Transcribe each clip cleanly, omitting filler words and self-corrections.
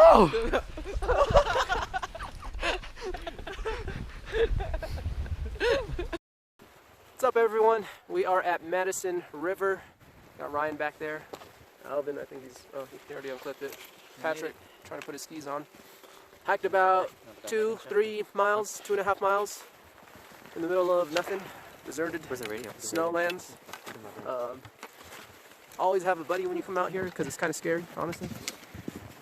Oh! What's up, everyone? We are at Madison River. Got Ryan back there. Alvin, I think he already unclipped it. Patrick, trying to put his skis on. Hiked about 2.5 miles in the middle of nothing. Deserted. Where's the radio? Snowlands. Always have a buddy when you come out here because it's kind of scary, honestly.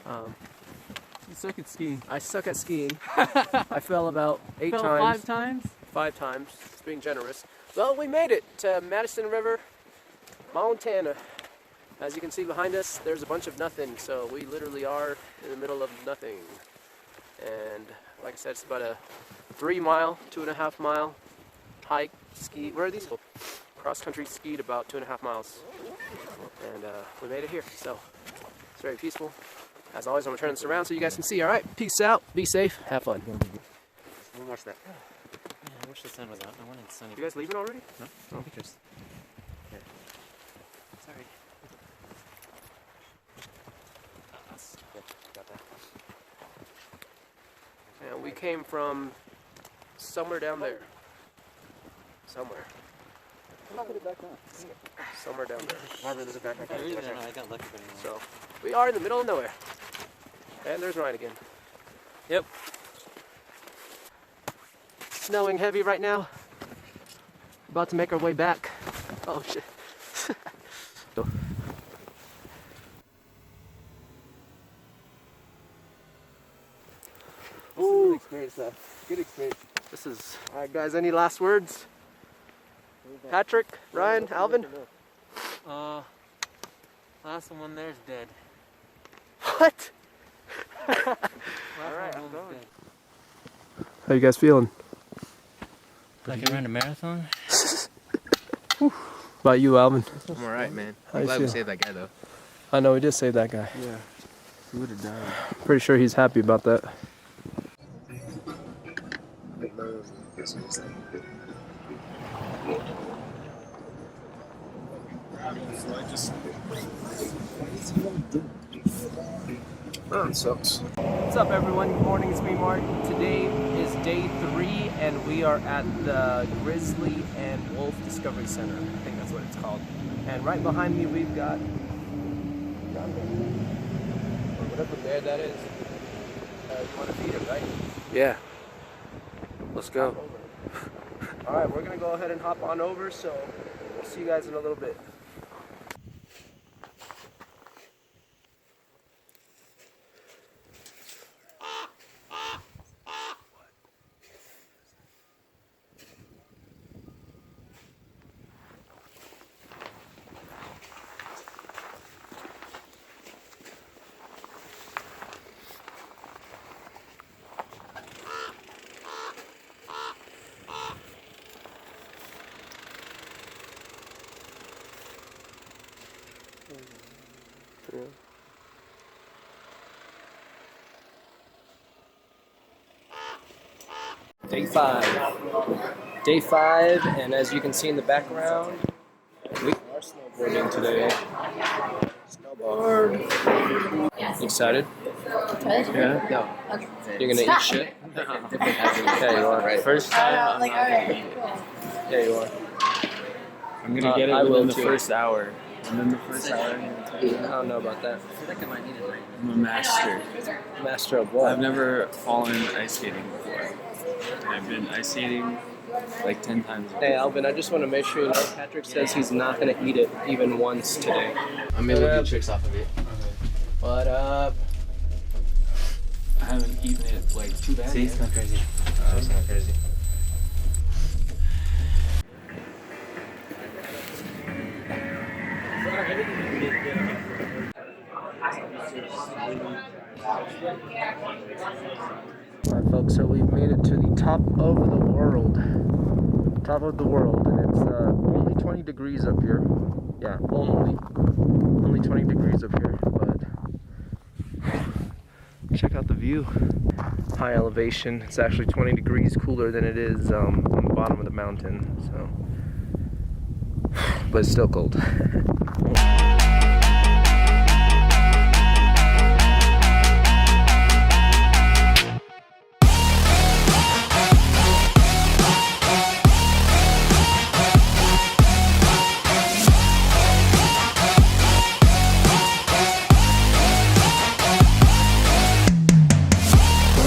You suck at skiing. I suck at skiing. I fell about 8 times. 5 times? 5 times, being generous. Well, we made it to Madison River, Montana. As you can see behind us, there's a bunch of nothing, so we literally are in the middle of nothing. And like I said, it's about a 2.5 mile hike, ski. Where are these? Cross-country skied about 2.5 miles. And we made it here, so it's very peaceful. As always, I'm gonna turn this around so you guys can see. All right, peace out, be safe, have fun. Let me watch that. Yeah, I wish the sun was out. I wanted sunny. You guys leaving already? No? No pictures. Here. Sorry. Got that. And we came from somewhere down there. Somewhere. Put it back on. Somewhere down there. Marvin, there's a backpack. I got lucky for anyone. So, we are in the middle of nowhere. And there's Ryan again. Yep. Snowing heavy right now. About to make our way back. Oh shit. Ooh. Good experience though. Good experience. This is... Alright guys, any last words? Patrick, Ryan, Alvin? Last one there's dead. What? Alright, I'm going. How you guys feeling? Like I ran a marathon? About you, Alvin? I'm alright, man. How I'm you glad we feel? saved that guy, though. I know, we did save that guy. Yeah. He would have died. Pretty sure he's happy about that. Sucks. What's up, everyone? Good morning, it's me, Mark. Today is day 3, and we are at the Grizzly and Wolf Discovery Center. I think that's what it's called. And right behind me, we've got... or whatever bear that is. You want to feed it, right? Yeah. Let's go. Alright, we're going to go ahead and hop on over, so we'll see you guys in a little bit. Yeah. Day 5. Day 5, and as you can see in the background, we are snowboarding today. Snowboard. Excited? Yeah? No. Okay. You're gonna eat shit? Yeah, you are. Right. First time, Like, alright, cool. Yeah, you are. I'm gonna get it I will within the too. first hour. And then the first hour, I'm gonna take it. I don't know about that. I feel like I might need it right I'm a master. Master of what? I've never fallen ice skating before. I've been ice skating like 10 times. Hey Alvin, I just want to make sure you know Patrick says he's not going to eat it even once today. I'm able to do tricks off of it. What up? I haven't eaten it like too bad. See, it's not crazy. Oh, it's not crazy. Alright folks, so we've made it to the top of the world. Top of the world, and it's only 20 degrees up here. Yeah, only 20 degrees up here, but check out the view. High elevation. It's actually 20 degrees cooler than it is on the bottom of the mountain. So, but it's still cold.